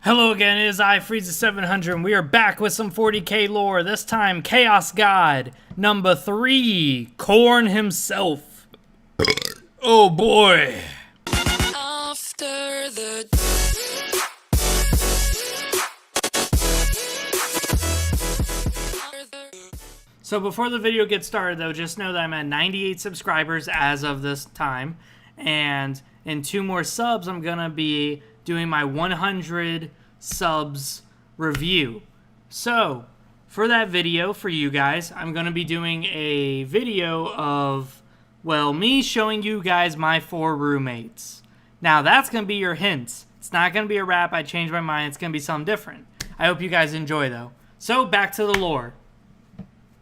Hello again, it is I, Frieza700, and we are back with some 40K lore. This time, Chaos God, number 3, Khorne himself. Oh boy. After the... So before the video gets started though, just know that I'm at 98 subscribers as of this time. And in 2 more subs, I'm going to be doing my 100 subs review. So for that video, for you guys, I'm going to be doing a video of, well, me showing you guys my 4 roommates. Now that's going to be your hints. It's not going to be a wrap. I changed my mind. It's going to be something different. I hope you guys enjoy though. So back to the lore.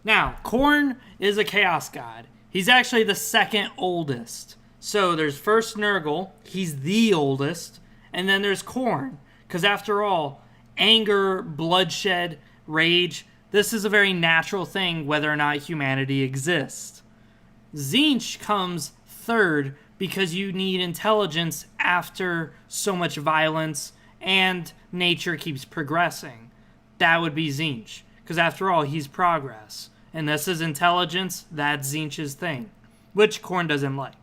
Now, Khorne is a chaos god. He's actually the second oldest. So there's first Nurgle, he's the oldest, and then there's Khorne. Because after all, anger, bloodshed, rage, this is a very natural thing whether or not humanity exists. Tzeentch comes third because you need intelligence after so much violence and nature keeps progressing. That would be Tzeentch. Because after all, he's progress. And this is intelligence, that's Tzeentch's thing. Which Khorne doesn't like.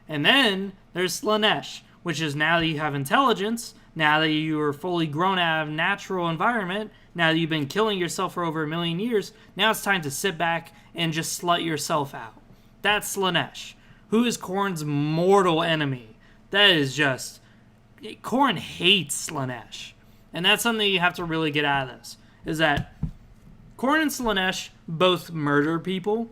And then there's Slaanesh, which is now that you have intelligence, now that you are fully grown out of natural environment, now that you've been killing yourself for over 1,000,000 years, now it's time to sit back and just slut yourself out. That's Slaanesh, who is Khorne's mortal enemy. That is just... Khorne hates Slaanesh. And that's something you have to really get out of this, is that Khorne and Slaanesh both murder people,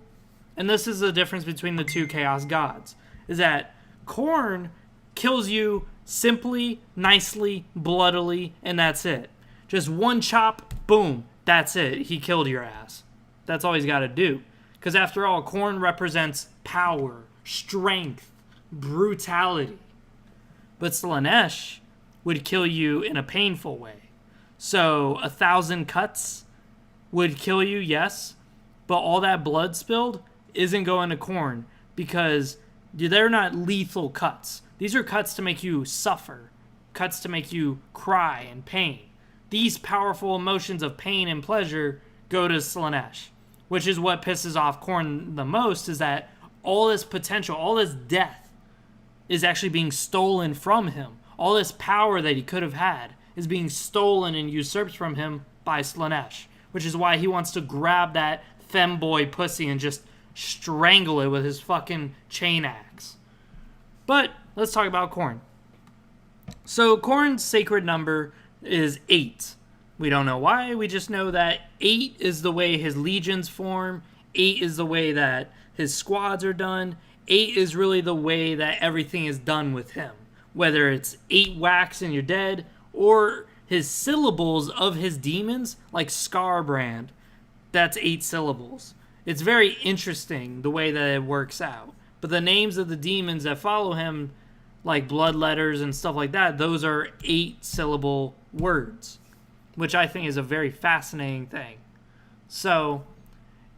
and this is the difference between the 2 chaos gods, is that Khorne kills you simply, nicely, bloodily, and that's it. Just one chop, boom, that's it. He killed your ass. That's all he's got to do. Because after all, Khorne represents power, strength, brutality. But Slaanesh would kill you in a painful way. So 1,000 cuts would kill you, yes, but all that blood spilled isn't going to Khorne because they're not lethal cuts. These are cuts to make you suffer, cuts to make you cry in pain. These powerful emotions of pain and pleasure go to Slaanesh, which is what pisses off Khorne the most, is that all this potential, all this death is actually being stolen from him. All this power that he could have had is being stolen and usurped from him by Slaanesh, which is why he wants to grab that femboy pussy and just strangle it with his fucking chain axe. But let's talk about Khorne. So Khorne's sacred number is 8. We don't know why, we just know that 8 is the way his legions form, 8 is the way that his squads are done, 8 is really the way that everything is done with him. Whether it's 8 whacks and you're dead, or his syllables of his demons, like Scarbrand, that's 8 syllables. It's very interesting the way that it works out. But the names of the demons that follow him, like blood letters and stuff like that, those are 8-syllable words, which I think is a very fascinating thing. So,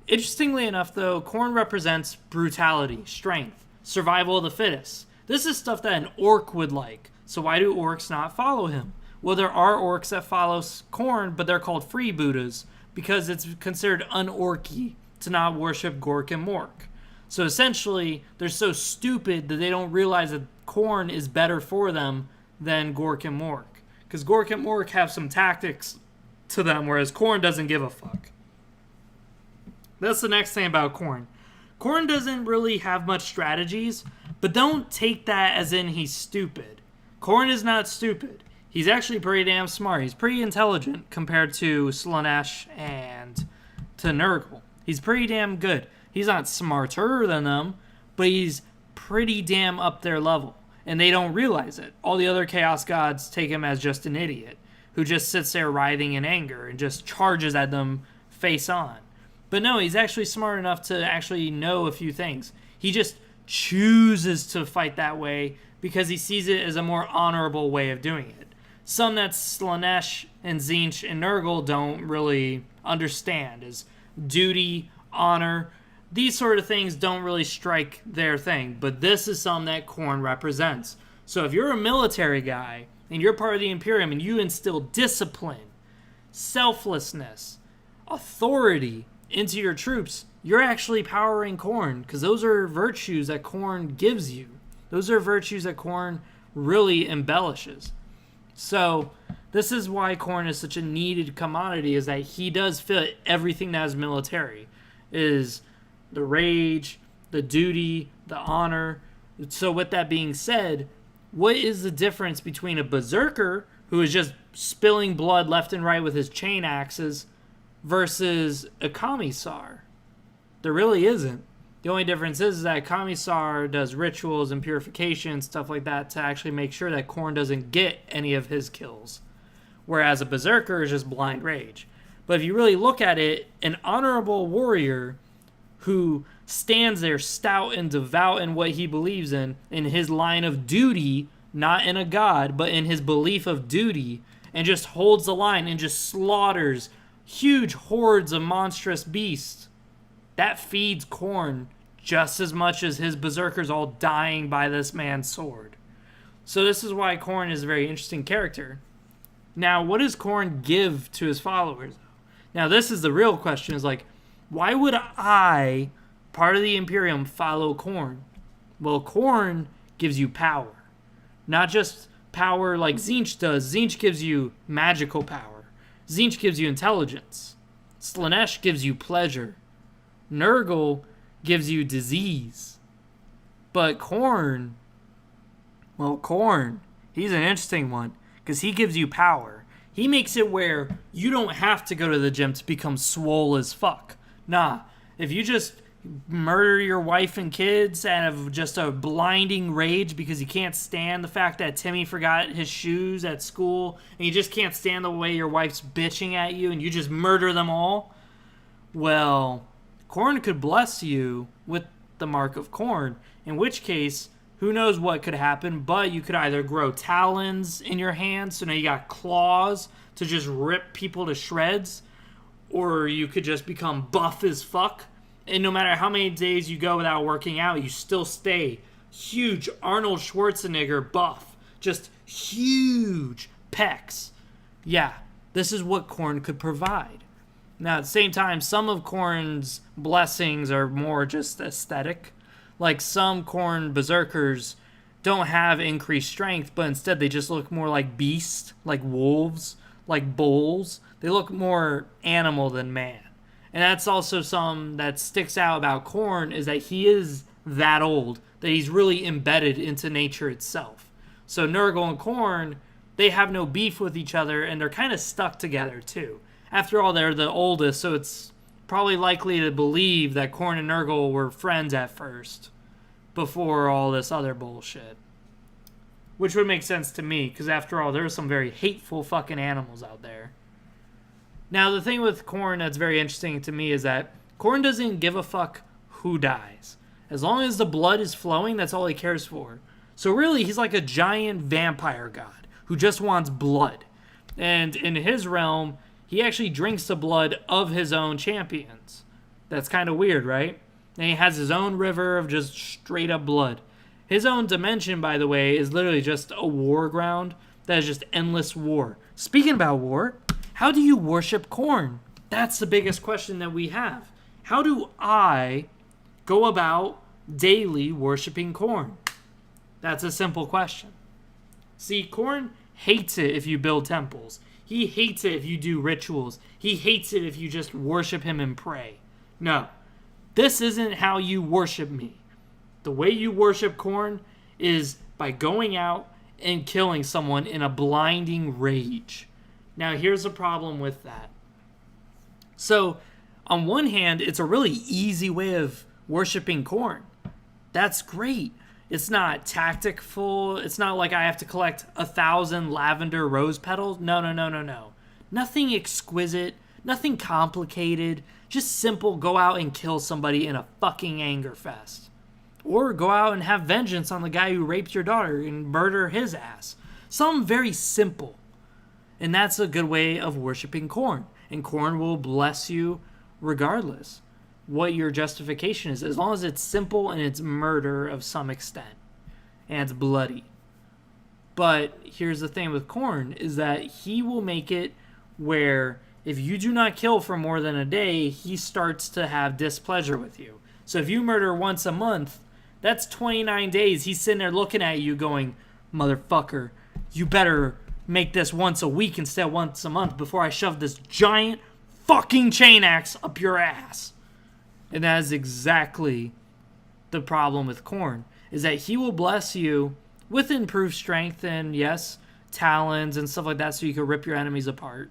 interestingly enough though, Khorne represents brutality, strength, survival of the fittest. This is stuff that an orc would like. So why do orcs not follow him? Well, there are orcs that follow Khorne, but they're called freebooters because it's considered unorky to not worship Gork and Mork. So essentially, they're so stupid that they don't realize that Khorne is better for them than Gork and Mork. Because Gork and Mork have some tactics to them, whereas Khorne doesn't give a fuck. That's the next thing about Khorne. Khorne doesn't really have much strategies, but don't take that as in he's stupid. Khorne is not stupid. He's actually pretty damn smart. He's pretty intelligent compared to Slaanesh and to Nurgle. He's pretty damn good. He's not smarter than them, but he's pretty damn up their level. And they don't realize it. All the other Chaos Gods take him as just an idiot who just sits there writhing in anger and just charges at them face on. But no, he's actually smart enough to actually know a few things. He just chooses to fight that way because he sees it as a more honorable way of doing it. Some that Slaanesh and Tzeentch and Nurgle don't really understand is duty, honor. These sort of things don't really strike their thing, but this is something that Khorne represents. So if you're a military guy and you're part of the Imperium and you instill discipline, selflessness, authority into your troops, you're actually powering Khorne, because those are virtues that Khorne gives you. Those are virtues that Khorne really embellishes. So this is why Khorne is such a needed commodity, is that he does fit everything that is military. Is the rage, the duty, the honor. So with that being said, what is the difference between a berserker who is just spilling blood left and right with his chain axes versus a commissar? There really isn't. The only difference is that a commissar does rituals and purification, stuff like that, to actually make sure that Khorne doesn't get any of his kills. Whereas a berserker is just blind rage. But if you really look at it, an honorable warrior who stands there stout and devout in what he believes in his line of duty, not in a god, but in his belief of duty, and just holds the line and just slaughters huge hordes of monstrous beasts, that feeds Khorne just as much as his berserkers all dying by this man's sword. So this is why Khorne is a very interesting character. Now, what does Khorne give to his followers? Now, this is the real question, is like, why would I, part of the Imperium, follow Khorne? Well, Khorne gives you power. Not just power like Tzeentch does. Tzeentch gives you magical power. Tzeentch gives you intelligence. Slaanesh gives you pleasure. Nurgle gives you disease. But Khorne, he's an interesting one, because he gives you power. He makes it where you don't have to go to the gym to become swole as fuck. Nah, if you just murder your wife and kids out of just a blinding rage because you can't stand the fact that Timmy forgot his shoes at school, and you just can't stand the way your wife's bitching at you, and you just murder them all, well, Khorne could bless you with the mark of Khorne, in which case, who knows what could happen, but you could either grow talons in your hands, so now you got claws to just rip people to shreds, or you could just become buff as fuck, and no matter how many days you go without working out, you still stay huge Arnold Schwarzenegger buff. Just huge pecs. Yeah, this is what Khorne could provide. Now, at the same time, some of Khorne's blessings are more just aesthetic. Like some Khorne berserkers don't have increased strength, but instead they just look more like beasts, like wolves, like bulls. They look more animal than man. And that's also something that sticks out about Khorne, is that he is that old, that he's really embedded into nature itself. So Nurgle and Khorne, they have no beef with each other, and they're kind of stuck together too. After all, they're the oldest, so it's probably likely to believe that Khorne and Nurgle were friends at first, before all this other bullshit. Which would make sense to me, because after all, there are some very hateful fucking animals out there. Now, the thing with Khorne that's very interesting to me is that Khorne doesn't give a fuck who dies. As long as the blood is flowing, that's all he cares for. So really, he's like a giant vampire god who just wants blood. And in his realm, he actually drinks the blood of his own champions. That's kind of weird, right? And he has his own river of just straight up blood. His own dimension, by the way, is literally just a war ground that is just endless war. Speaking about war, how do you worship Khorne? That's the biggest question that we have. How do I go about daily worshiping Khorne? That's a simple question. See, Khorne hates it if you build temples. He hates it if you do rituals. He hates it if you just worship him and pray. No, this isn't how you worship me. The way you worship Khorne is by going out and killing someone in a blinding rage. Now, here's the problem with that. So, on one hand, it's a really easy way of worshiping Khorne. That's great. It's not tactful. It's not like I have to collect 1,000 lavender rose petals. No. Nothing exquisite. Nothing complicated. Just simple, go out and kill somebody in a fucking anger fest. Or go out and have vengeance on the guy who raped your daughter and murder his ass. Something very simple. And that's a good way of worshiping Khorne. And Khorne will bless you regardless what your justification is, as long as it's simple and it's murder of some extent. And it's bloody. But here's the thing with Khorne is that he will make it where if you do not kill for more than a day, he starts to have displeasure with you. So if you murder once a month, that's 29 days. He's sitting there looking at you going, motherfucker, you better make this once a week instead of once a month before I shove this giant fucking chain axe up your ass. And that is exactly the problem with Khorne, is that he will bless you with improved strength and, yes, talons and stuff like that so you can rip your enemies apart.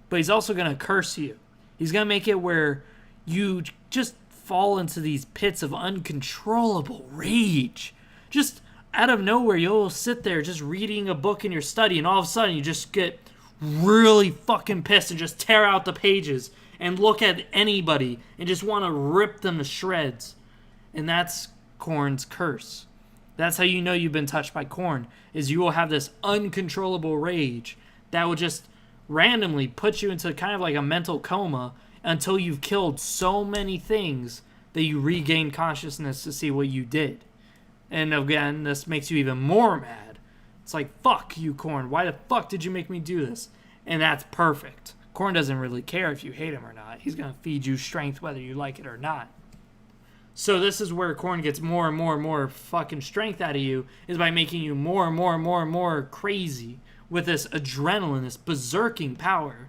But he's also going to curse you. He's going to make it where you just fall into these pits of uncontrollable rage. Just out of nowhere, you'll sit there just reading a book in your study, and all of a sudden you just get really fucking pissed and just tear out the pages and look at anybody and just want to rip them to shreds. And that's Khorne's curse. That's how you know you've been touched by Khorne, is you will have this uncontrollable rage that will just randomly put you into kind of like a mental coma until you've killed so many things that you regain consciousness to see what you did. And again, this makes you even more mad. It's like, fuck you, Khorne. Why the fuck did you make me do this? And that's perfect. Khorne doesn't really care if you hate him or not. He's going to feed you strength whether you like it or not. So this is where Khorne gets more and more and more fucking strength out of you, is by making you more and more and more and more crazy with this adrenaline, this berserking power.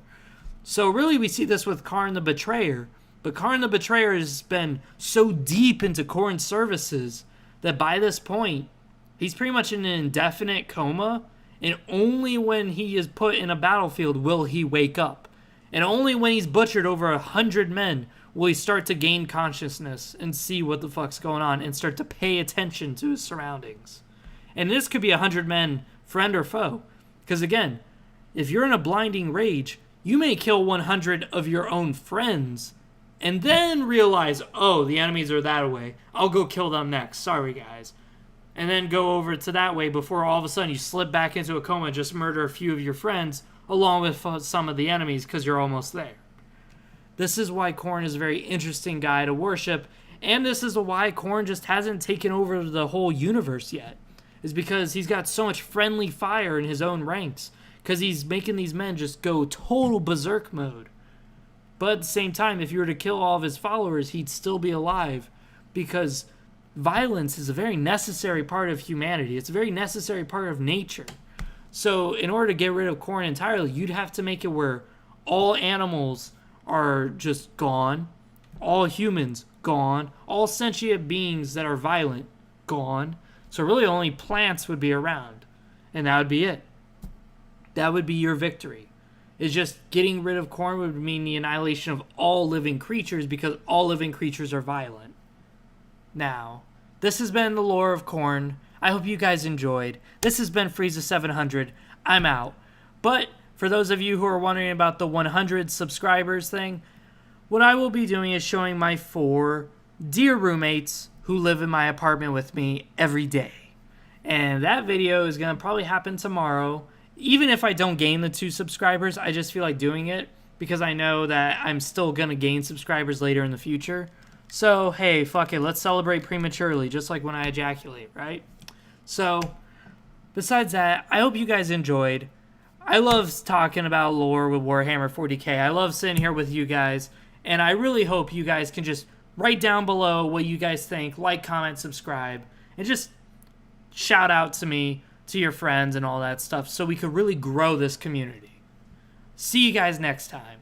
So really we see this with Khorne the Betrayer. But Khorne the Betrayer has been so deep into Khorne's services that by this point, he's pretty much in an indefinite coma, and only when he is put in a battlefield will he wake up. And only when he's butchered over 100 men will he start to gain consciousness and see what the fuck's going on and start to pay attention to his surroundings. And this could be 100 men, friend or foe. Because again, if you're in a blinding rage, you may kill 100 of your own friends and then realize, oh, the enemies are that way. I'll go kill them next. Sorry, guys. And then go over to that way before all of a sudden you slip back into a coma and just murder a few of your friends along with some of the enemies because you're almost there. This is why Khorne is a very interesting guy to worship, and this is why Khorne just hasn't taken over the whole universe yet, is because he's got so much friendly fire in his own ranks, because he's making these men just go total berserk mode. But at the same time, if you were to kill all of his followers, he'd still be alive, because violence is a very necessary part of humanity. It's a very necessary part of nature. So in order to get rid of Khorne entirely, you'd have to make it where all animals are just gone, all humans gone, all sentient beings that are violent gone. So really only plants would be around, and that would be it. That would be your victory. It's just getting rid of Khorne would mean the annihilation of all living creatures, because all living creatures are violent. Now, this has been the lore of Khorne. I hope you guys enjoyed. This has been Frieza700. I'm out. But for those of you who are wondering about the 100 subscribers thing, what I will be doing is showing my 4 dear roommates who live in my apartment with me every day. And that video is going to probably happen tomorrow. Even if I don't gain the 2 subscribers, I just feel like doing it because I know that I'm still going to gain subscribers later in the future. So, hey, fuck it. Let's celebrate prematurely, just like when I ejaculate, right? So, besides that, I hope you guys enjoyed. I love talking about lore with Warhammer 40K. I love sitting here with you guys. And I really hope you guys can just write down below what you guys think. Like, comment, subscribe. And just shout out to me, to your friends and all that stuff, so we could really grow this community. See you guys next time.